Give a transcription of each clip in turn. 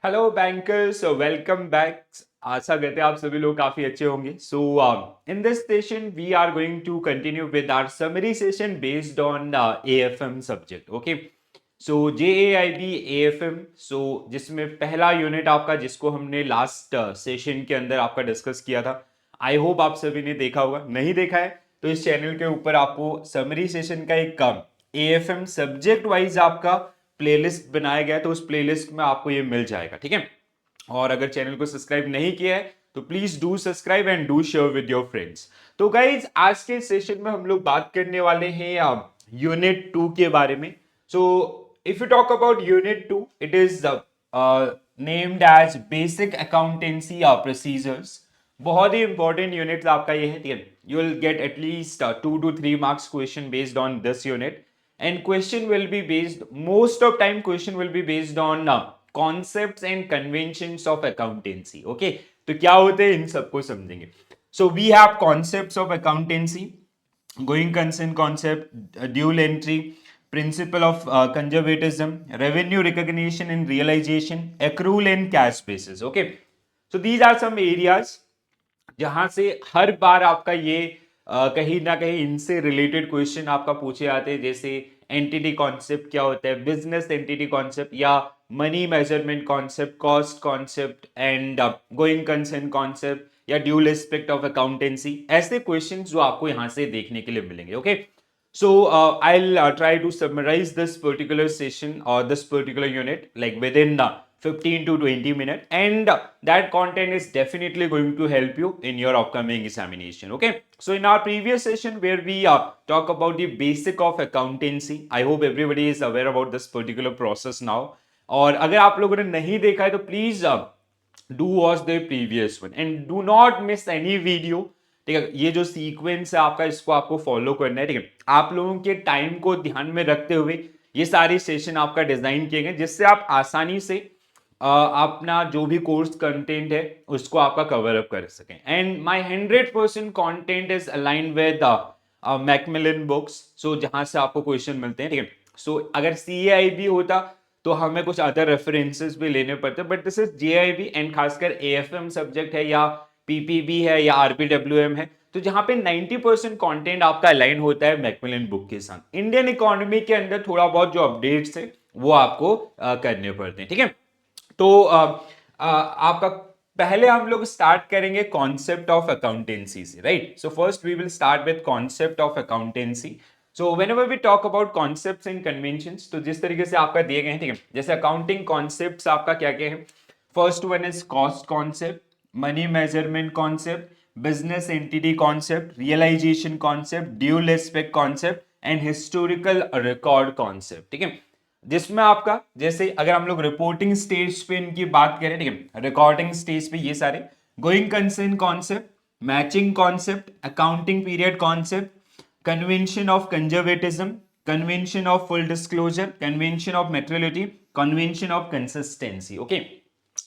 Hello bankers, welcome back. आशा करते हैं आप सभी लोग काफी अच्छे होंगे। So in this session we are going to continue with our summary session based on AFM subject. Okay, so JAIIB AFM, so जिसमें पहला यूनिट आपका जिसको हमने लास्ट सेशन के अंदर आपका डिस्कस किया था। आई होप आप सभी ने देखा होगा। नहीं देखा है तो इस चैनल के ऊपर आपको समरी सेशन का एक एएफएम सब्जेक्ट वाइज आपका प्लेलिस्ट बनाया गया है, तो उस प्लेलिस्ट में आपको ये मिल जाएगा। ठीक है, और अगर चैनल को सब्सक्राइब नहीं किया है तो please do subscribe and do share with your friends. तो गाइज आज के सेशन में हम लोग बात करने वाले हैं यूनिट 2 के बारे में। So if you talk about unit 2, it is named as basic accountancy procedures. बहुत ही इंपॉर्टेंट यूनिट आपका ये है। ठीक है, you will get at least 2 to 3 marks question based on this unit, and question will be based, most of time question will be based on concepts and conventions of accountancy. Okay, तो क्या होते हैं इन सबको समझेंगे। So we have concepts of accountancy, going concern concept, dual entry, principle of conservatism, revenue recognition and realization, accrual and cash basis. Okay, so these are some areas जहां से हर बार आपका ये कहीं ना कहीं इनसे रिलेटेड क्वेश्चन आपका पूछे जाते हैं। जैसे एंटिटी कॉन्सेप्ट क्या होता है, बिजनेस एंटिटी कॉन्सेप्ट या money measurement concept, cost concept and going concern concept या ड्यूल एस्पेक्ट ऑफ अकाउंटेंसी, ऐसे क्वेश्चंस जो आपको यहां से देखने के लिए मिलेंगे। Okay, so I'll try to summarize this particular session or this particular unit like within 15 to 20 minutes, and that content is definitely going to help you in your upcoming examination. Okay, so in our previous session where we talk about the basic of accountancy, I hope everybody is aware about this particular process now. और अगर आप लोगों ने नहीं देखा है तो please do watch the previous one and do not miss any video. ठीक है, ये जो सीक्वेंस है आपका इसको आपको फॉलो करना है। ठीक है, आप लोगों के टाइम को ध्यान में रखते हुए ये सारी सेशन आपका डिजाइन किए गए जिससे आप आसानी से अपना जो भी कोर्स कंटेंट है उसको आपका कवर अप कर सकें। And my 100% content is align with Macmillan books, so जहां से आपको क्वेश्चन मिलते हैं। ठीक है, सो अगर सीएआईबी होता तो हमें कुछ अदर रेफरेंसेस भी लेने पड़ते, but this is JIB and खासकर एएफएम सब्जेक्ट है या पीपीबी है या आरपीडब्ल्यूएम है, तो जहां पे 90% कंटेंट आपका अलाइन होता है मैकमिलन बुक के साथ। इंडियन इकोनॉमी के अंदर थोड़ा बहुत जो अपडेट्स है वो आपको करने पड़ते हैं। ठीक है, तो आपका पहले हम लोग स्टार्ट करेंगे कॉन्सेप्ट ऑफ अकाउंटेंसी से, right. So first we will start with concept of accountancy. So whenever we talk about concepts and conventions, तो जिस तरीके से आपका दिए गए हैं, ठीक है, जैसे अकाउंटिंग कॉन्सेप्ट्स आपका क्या क्या है। First one is cost concept, money measurement concept, business entity concept, realisation concept, dual aspect concept and historical record concept. ठीक है, जिसमें आपका जैसे अगर हम लोग रिपोर्टिंग स्टेज पे इनकी बात करें, ठीक है, रिकॉर्डिंग स्टेज पे ये सारे going concern concept, matching concept, accounting period concept, convention of conservatism, convention of full disclosure, convention of materiality, convention of consistency. Okay,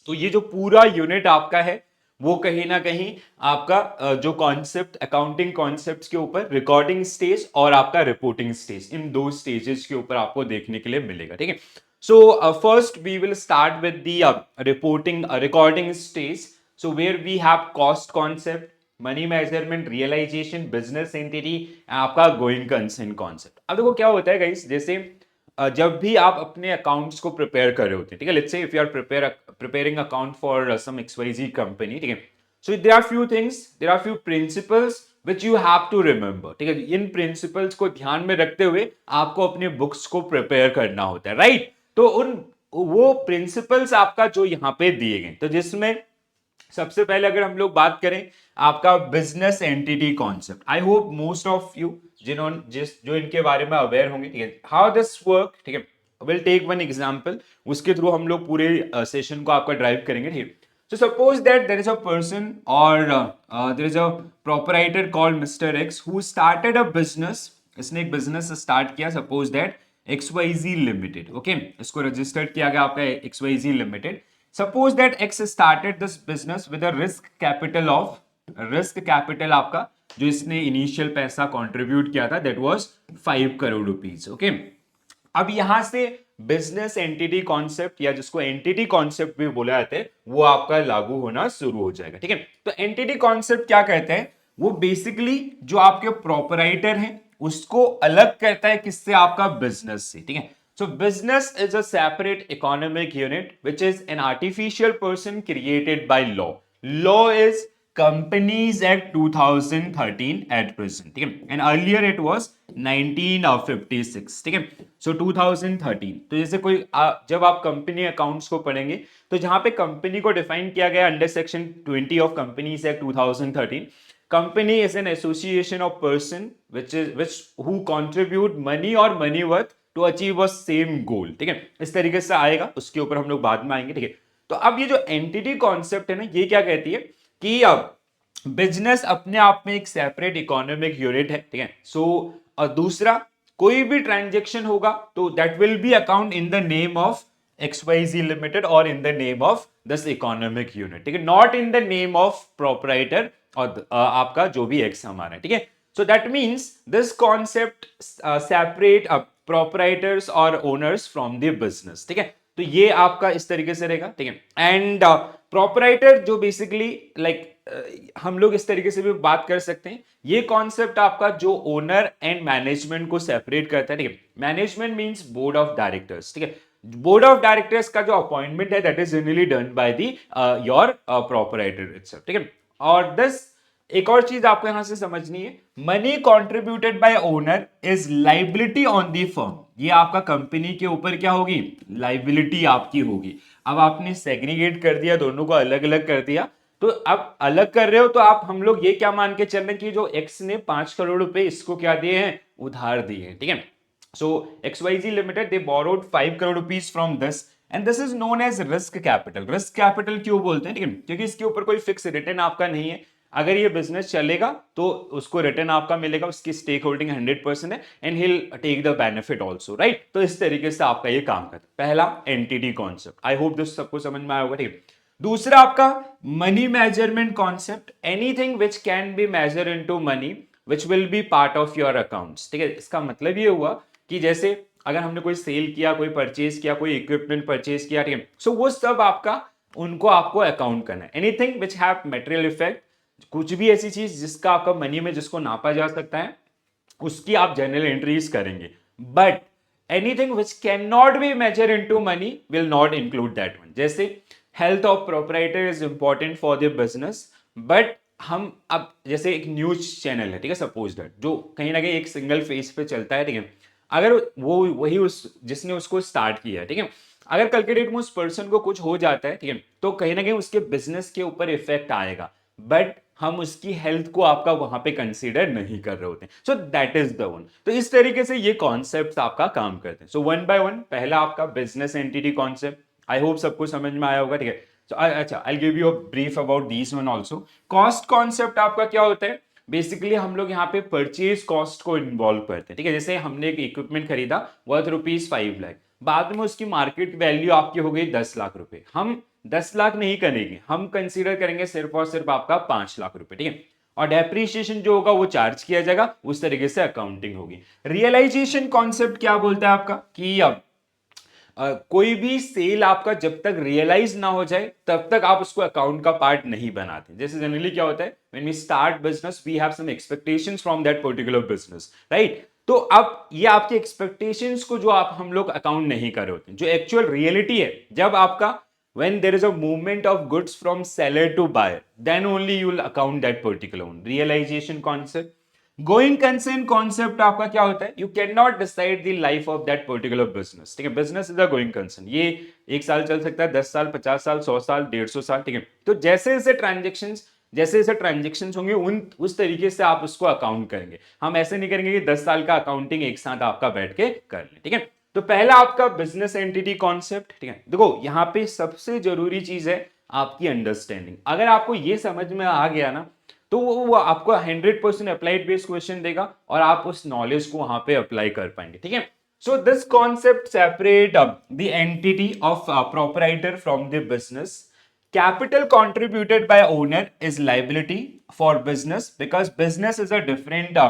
तो ये जो पूरा यूनिट आपका है वो कहीं ना कहीं आपका जो कॉन्सेप्ट अकाउंटिंग कॉन्सेप्ट्स के ऊपर रिकॉर्डिंग स्टेज और आपका रिपोर्टिंग स्टेज, इन दो स्टेजेस के ऊपर आपको देखने के लिए मिलेगा। ठीक है, so first we will start with the reporting recording stage. So where we have cost concept, money measurement, realisation, business entity, आपका गोइंग कंसर्न कॉन्सेप्ट। अब देखो क्या होता है गाइस, जैसे जब भी आप अपने अकाउंट्स को प्रिपेयर कर रहे होते हैं, ठीक है, let's say if you are preparing account for some XYZ company, ठीक है, so there are few things, there are few principles which you have to remember। ठीक है, इन प्रिंसिपल्स को ध्यान में रखते हुए आपको अपने बुक्स को प्रिपेयर करना होता है, राइट। तो उन वो प्रिंसिपल्स आपका जो यहाँ पे दिए गए, तो जिसमें सबसे पहले अगर हम लोग बात करें आपका business entity concept, I hope most of you जिन्होंने जो इनके बारे में अवेयर होंगे, ठीक है, हाउ दिस वर्क। ठीक है, विल टेक वन एग्जांपल, उसके थ्रू हम लोग पूरे सेशन को आपका ड्राइव करेंगे। ठीक है, so suppose that there is a person or there is a proprietor called Mr. X who started a business। इसने एक बिजनेस स्टार्ट किया, suppose that XYZ limited. Okay, इसको रजिस्टर्ड किया गया आपका XYZ limited. Suppose that X started this business with a risk capital आपका जो इसने इनिशियल पैसा कंट्रीब्यूट किया था that was 5 crore rupees. Okay, अब यहां से बिजनेस एंटिटी कॉन्सेप्ट या जिसको एंटिटी कॉन्सेप्ट भी बोला जाता है वो आपका लागू होना शुरू हो जाएगा। ठीक है, तो एंटिटी कॉन्सेप्ट क्या कहते हैं, वो बेसिकली जो आपके प्रोपराइटर हैं उसको अलग करता है किससे, आपका बिजनेस से। ठीक है, so business is a separate economic unit which is an artificial person created by law. Law is Companies Act 2013 at present, ठीक है, and earlier it was 1956, ठीक है, so 2013। तो जैसे कोई जब आप कंपनी अकाउंट्स को पढ़ेंगे तो जहां पे कंपनी को डिफाइन किया गया under section 20 of companies act 2013, company is an association of person which who contribute money or money worth to achieve a same goal। ठीक है, इस तरीके से आएगा, उसके ऊपर हम लोग बाद में आएंगे। ठीक है, तो अब ये जो एंटिटी कॉन्सेप्ट है ना, ये क्या कहती है कि अब बिजनेस अपने आप में एक सेपरेट इकोनॉमिक यूनिट है। ठीक है, सो और दूसरा कोई भी ट्रांजेक्शन होगा तो that will be account in the name of XYZ limited और in the name of this economic unit. ठीक है, not in the name of proprietor और आपका जो भी एक्स हमारा है। ठीक है, so that means this concept separate proprietors और ओनर्स फ्रॉम द बिजनेस। ठीक है, तो ये आपका इस तरीके से रहेगा। ठीक है, एंड प्रोपराइटर जो बेसिकली लाइक हम लोग इस तरीके से भी बात कर सकते हैं, ये कॉन्सेप्ट आपका जो ओनर एंड मैनेजमेंट को सेपरेट करता है। ठीक है, management means board of directors. ठीक है, बोर्ड ऑफ डायरेक्टर्स का जो अपॉइंटमेंट है that is generally done by the your proprietor itself. ठीक है, और दिस एक और चीज आपको यहां से समझनी है, money contributed bye owner is liability on the firm. ये आपका कंपनी के ऊपर क्या होगी, लाइबिलिटी आपकी होगी। अब आपने सेग्रीगेट कर दिया, दोनों को अलग अलग कर दिया, तो अब अलग कर रहे हो तो आप हम लोग ये क्या मान के चल रहे हैं कि जो एक्स ने 5 करोड़ रुपए इसको क्या दिए हैं, उधार दिए हैं। ठीक है, so XYZ limited they borrowed 5 crore rupees from this and this is known as risk capital. Risk capital क्यों बोलते हैं, ठीक है, क्योंकि इसके ऊपर कोई फिक्स रिटर्न आपका नहीं है। अगर ये बिजनेस चलेगा तो उसको रिटर्न आपका मिलेगा, उसकी स्टेक होल्डिंग 100% है and he'll take the benefit also, right. तो इस तरीके से आपका ये काम करता है। पहला entity concept, I hope this सबको समझ में आया होगा। ठीक है, दूसरा आपका money measurement concept, anything which can be measure into money which will be part of your accounts. ठीक है, इसका मतलब ये हुआ कि जैसे अगर हमने कोई सेल किया, कोई परचेज किया, कोई इक्विपमेंट परचेज किया, ठीक है, सो वो सब आपका उनको आपको अकाउंट करना है। Anything which have material effect, कुछ भी ऐसी चीज जिसका आपका मनी में जिसको नापा जा सकता है उसकी आप जर्नल एंट्रीज करेंगे। But anything which can not be measure into money will not include that one. जैसे health of proprietor is important for the business, but हम अब जैसे एक न्यूज चैनल है, ठीक है, सपोज दैट जो कहीं ना कहीं एक सिंगल फेस पे चलता है। ठीक है, अगर वो वही उस जिसने उसको स्टार्ट किया है, ठीक है, अगर कल के डेट में उस पर्सन को कुछ हो जाता है, ठीक है, तो कहीं ना कहीं उसके बिजनेस के ऊपर इफेक्ट आएगा, बट हम उसकी हेल्थ को आपका वहां पे कंसीडर नहीं कर रहे होते। So that is the one. तो इस तरीके से ये कॉन्सेप्ट आपका काम करते हैं। सो वन बाय वन, पहला आपका business entity concept, I hope सबको समझ में आया होगा। ठीक है, so अच्छा, I give you a brief about this one also. Cost concept आपका क्या होता है, बेसिकली हम लोग यहाँ पे परचेज कॉस्ट को इन्वॉल्व करते हैं। ठीक है, जैसे हमने एक इक्विपमेंट खरीदा वर्थ ₹5 लाख, बाद में उसकी मार्केट वैल्यू आपकी हो गई 10 लाख रुपए, हम 10 लाख नहीं करेंगे, हम कंसीडर करेंगे सिर्फ और सिर्फ आपका 5 लाख रुपए। ठीक है, और डेप्रीशिएशन जो होगा वो चार्ज किया जाएगा, उस तरीके से अकाउंटिंग होगी। रियलाइजेशन कॉन्सेप्ट क्या बोलता है आपका कि अब कोई भी सेल आपका जब तक रियलाइज ना हो जाए तब तक आप उसको अकाउंट का पार्ट नहीं बनाते। जैसे जनरली क्या होता है, when we start business we have some expectations from that particular business, right. तो अब ये आपके एक्सपेक्टेशंस को जो आप हम लोग अकाउंट नहीं कर रहे होते, जो एक्चुअल रियलिटी है, जब आपका when there is a movement of goods from seller to buyer, then only you will account that particular one. Realization concept, going concern concept आपका क्या होता है, you can not decide the life of that particular business. ठीक है, business is a going concern, ये 1 साल चल सकता है, 10 साल, 50 साल, 100 साल, 150 साल। ठीक है, तो जैसे जैसे ट्रांजेक्शन होंगे उस तरीके से आप उसको अकाउंट करेंगे। हम ऐसे नहीं करेंगे कि 10 साल का अकाउंटिंग एक साथ आपका बैठ के कर ले। ठीक है, तो पहला आपका बिजनेस एंटिटी कॉन्सेप्ट। ठीक है, देखो यहाँ पे सबसे जरूरी चीज है आपकी अंडरस्टैंडिंग। अगर आपको ये समझ में आ गया ना, तो वो आपको 100% अप्लाइड बेस्ड क्वेश्चन देगा और आप उस नॉलेज को वहां पे अप्लाई कर पाएंगे। ठीक है, सो this concept separate the entity of proprietor from the business. Capital contributed by owner is liability for business because business is a different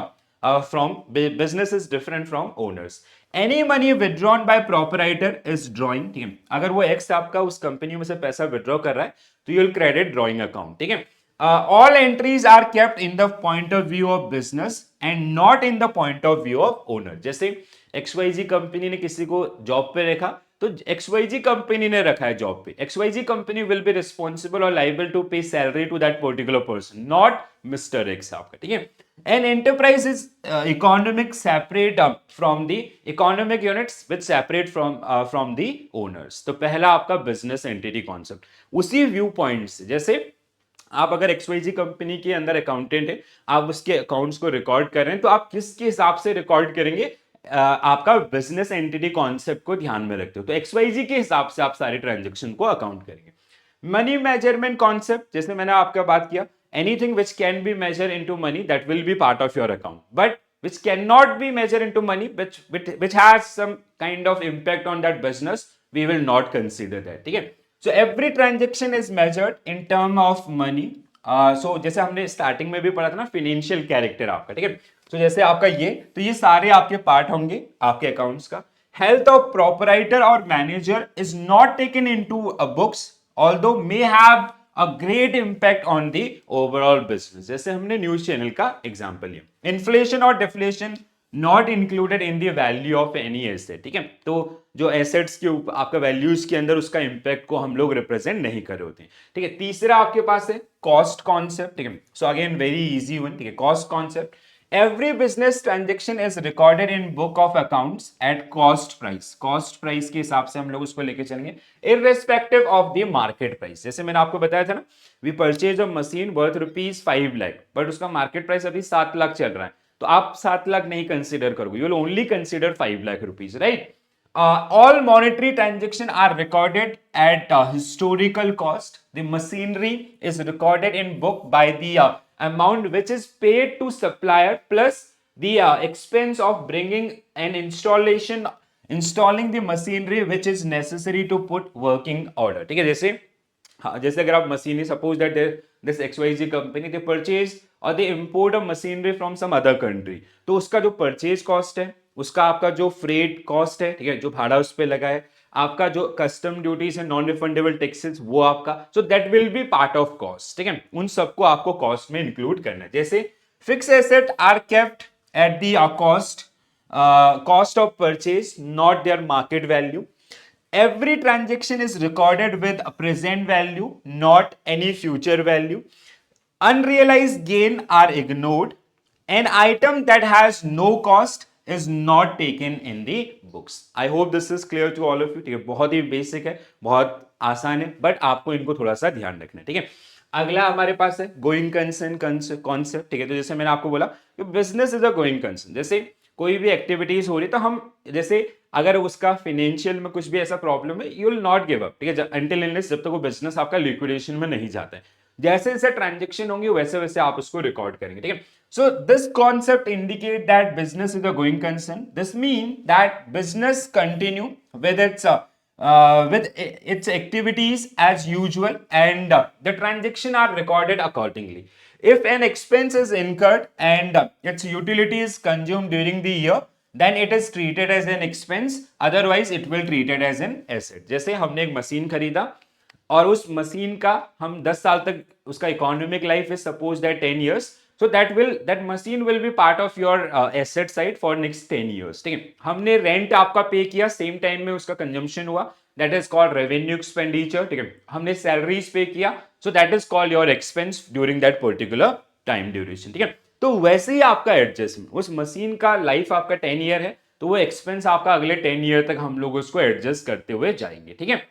business is different from owners. Any money withdrawn by proprietor is drawing, ठीक है, अगर वो x आपका उस company में से पैसा withdraw कर रहा है तो you will credit drawing account, ठीक है। All entries are kept in the point of view of business and not in the point of view of owner. जैसे XYZ कंपनी ने किसी को जॉब पे रखा तो XYZ कंपनी ने रखा है जॉब पे, XYZ company will be responsible और liable to pay salary to that particular person, not mister X आपका, ठीक है। An enterprise is economic separate from the economic units which separate from the owners। तो पहला आपका business entity concept उसी view point से, जैसे आप अगर XYZ कंपनी के अंदर अकाउंटेंट है, आप उसके अकाउंट्स को रिकॉर्ड कर रहे हैं तो आप किसके हिसाब से रिकॉर्ड करेंगे, आपका बिजनेस एंटिटी कॉन्सेप्ट को ध्यान में रखते हो तो XYZ के हिसाब से आप सारे ट्रांजेक्शन को अकाउंट करेंगे। मनी मेजरमेंट कॉन्सेप्ट, जैसे मैंने आपका बात किया, anything which can be measured into money that will be part of your account, but which cannot be measured into money, which has some kind of impact on that business, we will not consider that, ठीक है। So every transaction is measured in term of money। so जैसे हमने starting में भी पढ़ा था ना financial character आपका, ठीक है। तो जैसे आपका ये, तो ये सारे आपके पार्ट होंगे आपके अकाउंट्स का। हेल्थ ऑफ प्रोपराइटर और manager is not taken into books although may have a great impact on the overall business। जैसे हमने न्यूज चैनल का एग्जांपल लिया। इन्फ्लेशन और deflation not included in the value of any asset, ठीक है। तो जो एसेट्स के ऊपर आपका वैल्यूज के अंदर उसका इंपैक्ट को हम लोग रिप्रेजेंट नहीं कर रहे होते हैं, ठीक है। तीसरा आपके पास है कॉस्ट कॉन्सेप्ट, ठीक है। So again very easy one, ठीक है। Cost concept, every business transaction is recorded in book of accounts at cost price। cost price के हिसाब से हम लोग उसको लेके चलेंगे irrespective of the market price। जैसे मैंने आपको बताया था ना, we purchase a machine worth ₹5 lakh, but उसका market price अभी 7 लाख चल रहा है, तो आप 7 लाख नहीं कंसिडर करोगे, you will only consider ₹5 lakh, right? All monetary transactions are recorded at historical cost। the machinery is recorded in book by the amount which is paid to supplier plus the expense of bringing and installing the machinery which is necessary to put working order, ठीक है। जैसे हाँ, जैसे अगर आप machinery, suppose that this XYZ company they purchase और they import a machinery from some other country, तो उसका जो परचेज कॉस्ट है, उसका आपका जो फ्रेट कॉस्ट है, ठीक है, जो भाड़ा उस पर लगा है, आपका जो कस्टम ड्यूटीज है, नॉन रिफंडेबल टैक्सेस, वो आपका, so that will be part of cost, ठीक है। उन सबको आपको कॉस्ट में इंक्लूड करना है। जैसे fix asset are kept at the cost of purchase, not their market value. Every transaction is recorded with a present value, not any future value. Unrealized gain are ignored. An item that has no cost is not taken in the books। I hope this is clear to all of you, ठीक है। बहुत ही basic है, बहुत आसान है, but आपको इनको थोड़ा सा ध्यान रखना है, ठीक है। अगला हमारे पास है गोइंग कंसर्न कॉन्सेप्ट, ठीक है। तो जैसे मैंने आपको बोला कि business is a going concern, जैसे कोई भी एक्टिविटीज हो रही तो हम, जैसे अगर उसका फाइनेंशियल में कुछ भी ऐसा प्रॉब्लम है, you will not give up, ठीक है, अंटिल अनलेस जब तक वो बिजनेस आपका लिक्विडेशन में नहीं जाता है। जैसे जैसे ट्रांजेक्शन होंगे वैसे वैसे आप उसको रिकॉर्ड करेंगे, ठीक है। सो this concept indicate that business is a going concern. This mean that business continue with its activities as usual and the transaction are recorded accordingly। if an expense is incurred and its utilities consumed during the year, then it is treated as an expense, otherwise it will treated as an asset। जैसे हमने एक machine खरीदा और उस machine का हम 10 साल तक उसका economic life is suppose that 10 years, so that machine will be part of your asset side for next 10 years, ठीक है। हमने रेंट आपका पे किया, सेम टाइम में उसका कंजम्पशन हुआ, that is called revenue expenditure, ठीक है। हमने सैलरीज पे किया, so that is called your expense during that particular time duration, ठीक है। तो वैसे ही आपका एडजस्टमेंट, उस मशीन का लाइफ आपका 10 year है, तो वो एक्सपेंस आपका अगले 10 year तक हम लोग उसको एडजस्ट करते हुए जाएंगे, ठीक है।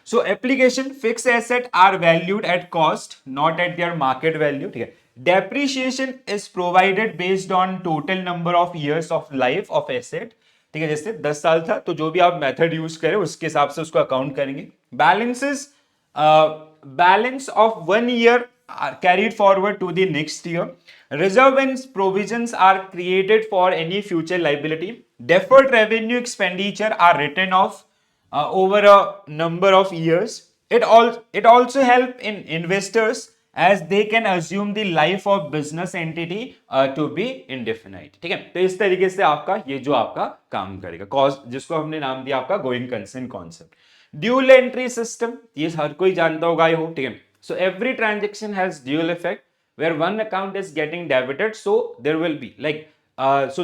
So application, fixed asset are valued at cost, not at their market value, ठीक है। Depreciation is provided based on total number of years of life of asset, ठीक है। जैसे 10 साल था तो जो भी आप मेथड यूज करें उसके हिसाब से उसको अकाउंट करेंगे। Balances, balance of 1 year are carried forward to the next year। Reserve and provisions are created for any future liability। Deferred revenue expenditure are written off over a number of years। It also help in investors as they can assume the life of business entity to be indefinite. ठीक है, तो इस तरीके से आपका ये जो आपका काम करेगा, कॉज जिसको हमने नाम दिया आपका going concern concept. Dual entry system, ये हर कोई जानता होगा आई होप। ठीक है, so every transaction has dual effect where one account is getting debited, so there will be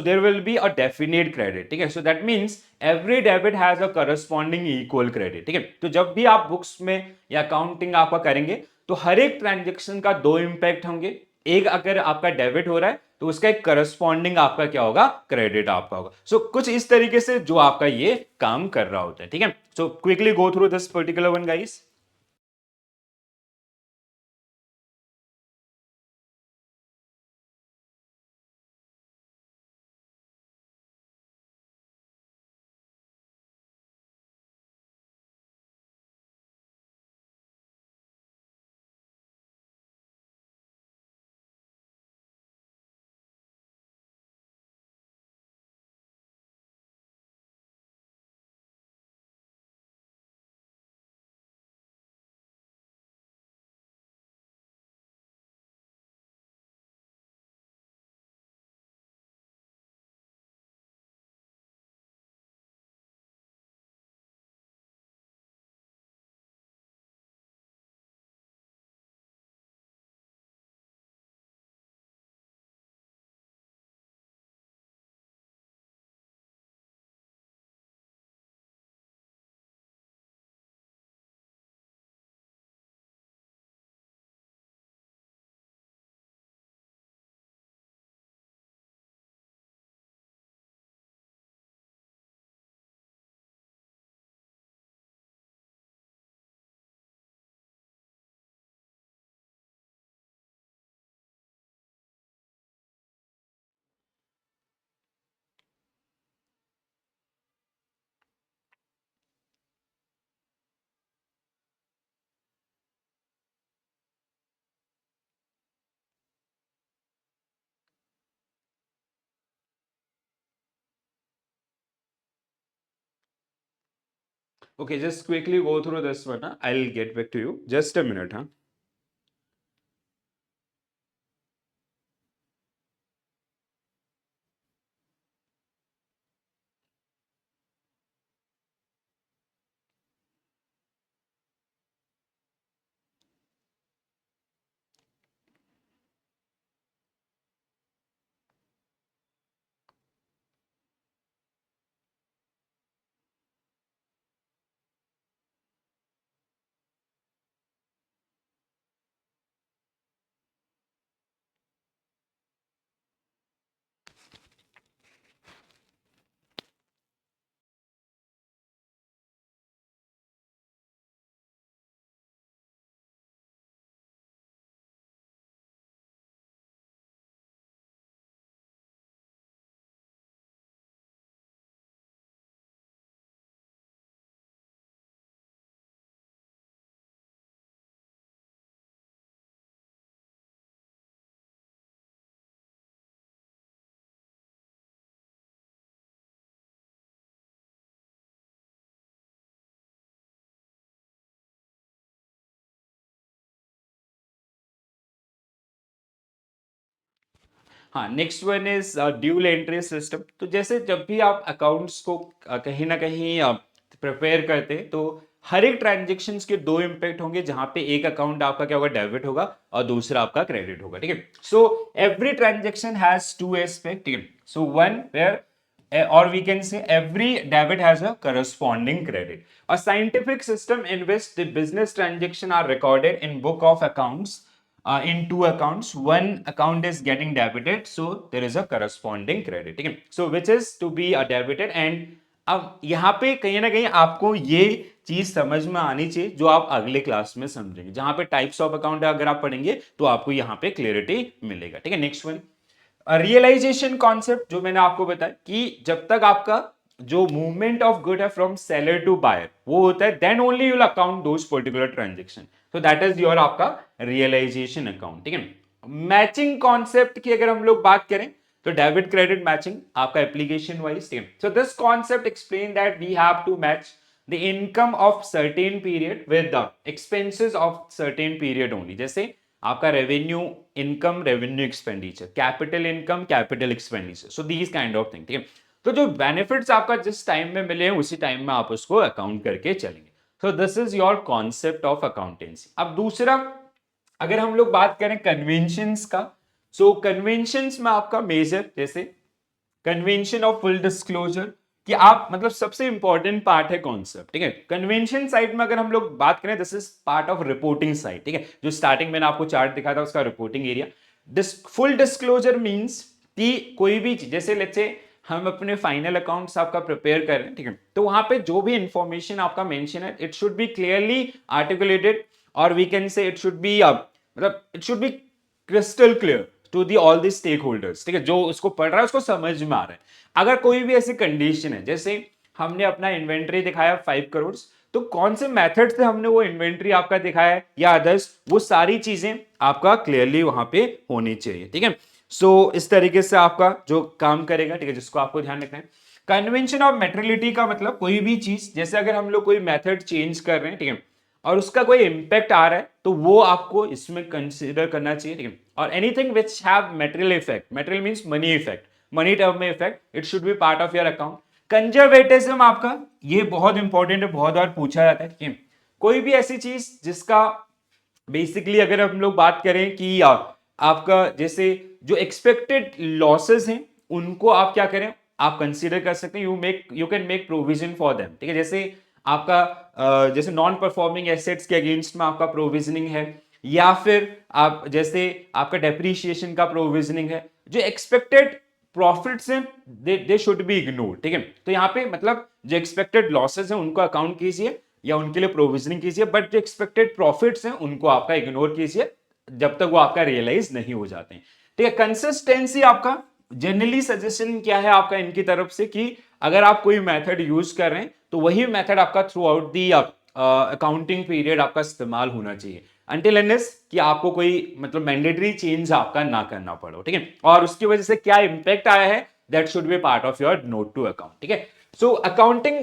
there will be a definite credit। ठीक है, so that means every debit has a corresponding equal credit। ठीक है, तो जब भी आप books में या अकाउंटिंग आपका करेंगे तो हर एक ट्रांजेक्शन का दो इंपैक्ट होंगे। एक अगर आपका डेबिट हो रहा है तो उसका एक करस्पॉन्डिंग आपका क्या होगा, क्रेडिट आपका होगा। सो कुछ इस तरीके से जो आपका ये काम कर रहा होता है। ठीक है, so quickly go through this particular one guys. Okay, just quickly go through this one. Huh? I'll get back to you. Just a minute, huh? हाँ, next one is dual entry system. तो जैसे जब भी आप accounts को कहीं ना कहीं प्रिपेयर करते हैं तो हर एक ट्रांजेक्शन के दो इंपैक्ट होंगे, जहां पे एक अकाउंट आपका क्या होगा, डेबिट होगा और दूसरा आपका क्रेडिट होगा। ठीक है, so every transaction has two aspect. ठीक है, so one where or we can say every debit has a corresponding credit. A scientific system in which the business transaction are recorded in book of accounts in two accounts. One account is getting debited, so there is a corresponding credit. ठीक है, so which is to be a debited। and अब यहाँ पे कहीं ना कहीं आपको ये चीज समझ में आनी चाहिए जो आप अगले क्लास में समझेंगे, जहां पे टाइप्स ऑफ अकाउंट अगर आप पढ़ेंगे तो आपको यहाँ पे क्लियरिटी मिलेगा। ठीक है, नेक्स्ट वन रियलाइजेशन कॉन्सेप्ट, जो मैंने आपको बताया कि जब तक आपका जो मूवमेंट ऑफ गुड है फ्रॉम सेलर टू बायर वो होता है, then only you will account those particular transaction. तो दैट इज योर आपका रियलाइजेशन अकाउंट। ठीक है, मैचिंग कॉन्सेप्ट की अगर हम लोग बात करें तो डेबिट क्रेडिट मैचिंग आपका application wise. So this concept explain that we have to match the income of certain period with the expenses of certain period only। जैसे आपका revenue income, revenue expenditure, capital income, capital expenditure, so these kind of thing, ठीक है। तो जो benefits आपका जिस time में मिले हैं उसी टाइम में आप उसको अकाउंट करके चलेंगे। सो this is your concept of accountancy. अब दूसरा, अगर हम लोग बात करें कन्वेंशंस का, सो कन्वेंशंस में आपका मेजर जैसे कन्वेंशन ऑफ फुल डिस्क्लोजर, कि आप मतलब सबसे इंपॉर्टेंट पार्ट है कॉन्सेप्ट, ठीक है। कन्वेंशन साइड में अगर हम लोग बात करें, this is part of reporting side, ठीक है। जो स्टार्टिंग मैंने आपको चार्ट दिखा था उसका reporting area. Full disclosure means कि कोई भी चीज, जैसे लेट्स से हम अपने फाइनल अकाउंट्स आपका प्रिपेयर कर रहे हैं, ठीक है, तो वहां पे जो भी इंफॉर्मेशन आपका मेंशन है, it should be clearly articulated, और we can say it should be मतलब it should be crystal clear to the all the stakeholders, ठीक है। जो उसको पढ़ रहा है उसको समझ में आ रहा है। अगर कोई भी ऐसी कंडीशन है, जैसे हमने अपना इन्वेंट्री दिखाया 5 करोड़, तो कौन से मेथड से हमने वो इन्वेंट्री आपका दिखाया है या अदर्स, वो सारी चीजें आपका क्लियरली वहां पे होनी चाहिए, ठीक है। सो इस तरीके से आपका जो काम करेगा, ठीक है, जिसको आपको ध्यान रखना है। कन्वेंशन ऑफ मेटेरियलिटी का मतलब कोई भी चीज, जैसे अगर हम लोग कोई मेथड चेंज कर रहे हैं, ठीक है, और उसका कोई इंपैक्ट आ रहा है, तो वो आपको इसमें कंसीडर करना चाहिए, ठीक है। और anything which have material effect, material means money effect, money term में effect, it should be part of your account. Conservatism आपका, ये बहुत इंपॉर्टेंट है, बहुत बार पूछा जाता है, ठीक है। कोई भी ऐसी चीज जिसका बेसिकली अगर हम लोग बात करें कि आपका जैसे जो एक्सपेक्टेड लॉसेस हैं उनको आप क्या करें, आप कंसीडर कर सकते हैं, you can make provision for them, ठीक है। जैसे आपका जैसे नॉन परफॉर्मिंग एसेट्स के अगेंस्ट में आपका प्रोविजनिंग है, या फिर आप जैसे आपका डेप्रीशिएशन का प्रोविजनिंग है, जो एक्सपेक्टेड प्रॉफिट्स हैं दे शुड बी इग्नोर, ठीक है। तो यहाँ पे मतलब जो एक्सपेक्टेड लॉसेस हैं उनको अकाउंट कीजिए या उनके लिए प्रोविजनिंग कीजिए, बट जो एक्सपेक्टेड प्रॉफिट्स हैं उनको आपका इग्नोर कीजिए जब तक वो आपका रियलाइज नहीं हो जाते हैं, ठीक है। कंसिस्टेंसी आपका जनरली सजेशन क्या है आपका इनकी तरफ से कि अगर आप कोई मेथड यूज कर रहे हैं तो वही मेथड आपका through out the accounting period आपका इस्तेमाल होना चाहिए, अनटिल अनलेस कि आपको कोई मतलब मैंडेटरी चेंज आपका ना करना पड़ो, ठीक है। और उसकी वजह से क्या इंपैक्ट आया है, that should be part of your note to account, ठीक है। So accounting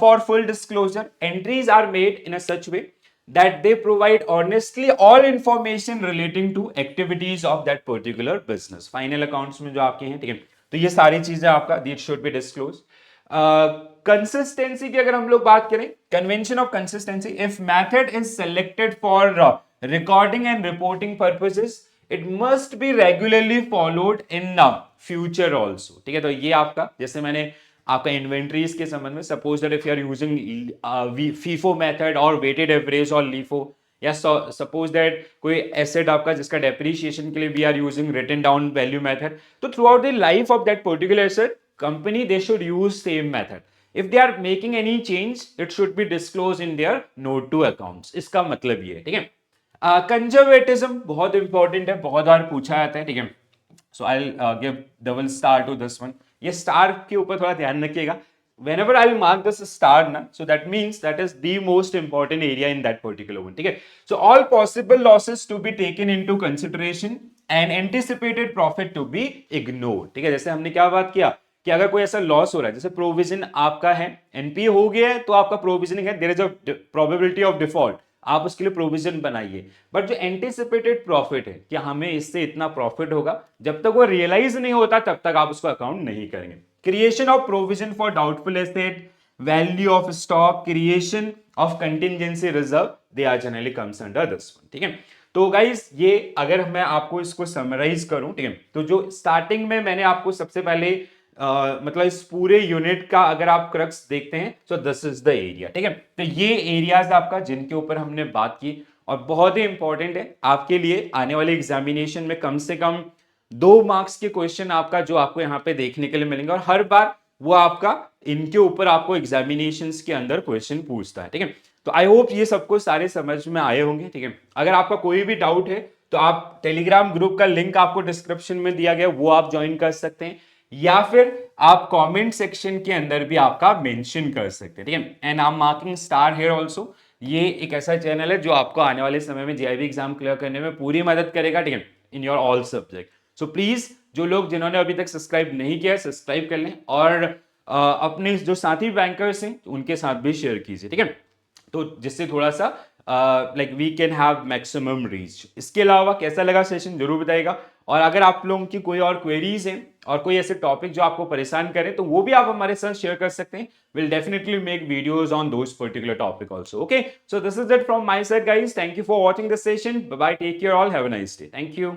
for full disclosure, entries are made in a such way that they provide honestly all information relating to activities of that particular business. Final accounts में जो आपके हैं, ठीक है, तो ये सारी चीजें आपका these should be disclosed. Consistency की अगर हम लोग बात करें, convention of consistency, if method is selected for recording and reporting purposes, it must be regularly followed in future also, ठीक है। तो ये आपका जैसे मैंने आपका इन्वेंट्रीज के संबंध में, suppose that if you are using FIFO method और वेटेड एवरेज और लीफो, या सपोज दैट कोई एसेट आपका जिसका डेप्रीशिएशन के लिए we are using written down value method, तो throughout the life of that particular asset company they should use same method. If they are making any change it should be disclose in their note to accounts, इसका मतलब ये है, ठीक है। Conservatism बहुत important है, बहुत बार पूछा जाता है, ठीक है। So I will give double star to this one. ये स्टार के ऊपर थोड़ा ध्यान रखिएगा, whenever I will mark this star na, so that means that is the most important area in that particular one, ठीक है। So all possible losses to be taken into consideration and anticipated profit to be ignored, ठीक है। जैसे हमने क्या बात किया कि अगर कोई ऐसा लॉस हो रहा है, जैसे प्रोविजन आपका है, एनपीए हो गया है तो आपका प्रोविजनिंग है, there is a probability of default, आप उसके लिए प्रोविजन बनाइए, बट जो एंटिसिपेटेड प्रॉफिट है कि हमें इससे इतना प्रॉफिट होगा, जब तक वो रियलाइज नहीं होता तब तक आप उसको अकाउंट नहीं करेंगे। Creation of provision for doubtful asset, value of stock, creation of contingency reserve, they are generally comes under this one, ठीक है। तो गाइस ये अगर मैं आपको इसको समराइज करूं, ठीक है, तो जो स्टार्टिंग में मैंने आपको सबसे पहले मतलब इस पूरे यूनिट का अगर आप क्रक्स देखते हैं, सो दिस इज द एरिया, ठीक है। तो ये एरियाज आपका जिनके ऊपर हमने बात की, और बहुत ही इंपॉर्टेंट है आपके लिए आने वाले एग्जामिनेशन में कम से कम 2 मार्क्स के क्वेश्चन आपका जो आपको यहाँ पे देखने के लिए मिलेंगे, और हर बार वो आपका इनके ऊपर आपको एग्जामिनेशन के अंदर क्वेश्चन पूछता है, ठीक है। तो आई होप ये सबको सारे समझ में आए होंगे, ठीक है। अगर आपका कोई भी डाउट है तो आप टेलीग्राम ग्रुप का लिंक आपको डिस्क्रिप्शन में दिया गया, वो आप ज्वाइन कर सकते हैं, या फिर आप कमेंट सेक्शन के अंदर भी आपका मेंशन कर सकते हैं, ठीक है। And I am marking star here also. ये एक ऐसा चैनल है जो आपको आने वाले समय में जेआईबी एग्जाम क्लियर करने में पूरी मदद करेगा, ठीक है, in your all subject. So please जो लोग जिन्होंने अभी तक सब्सक्राइब नहीं किया सब्सक्राइब कर लें, और अपने जो साथी बैंकर्स हैं उनके साथ भी शेयर कीजिए, ठीक है, तो जिससे थोड़ा सा like we can have maximum reach. इसके अलावा कैसा लगा सेशन जरूर बताइएगा, और अगर आप लोगों की कोई और क्वेरीज हैं और कोई ऐसे टॉपिक जो आपको परेशान करें तो वो भी आप हमारे साथ शेयर कर सकते हैं। Will definitely make videos on those particular topic also. Okay, so this is it from my side guys, thank you for watching this session, bye bye, take care all, have a nice day, thank you.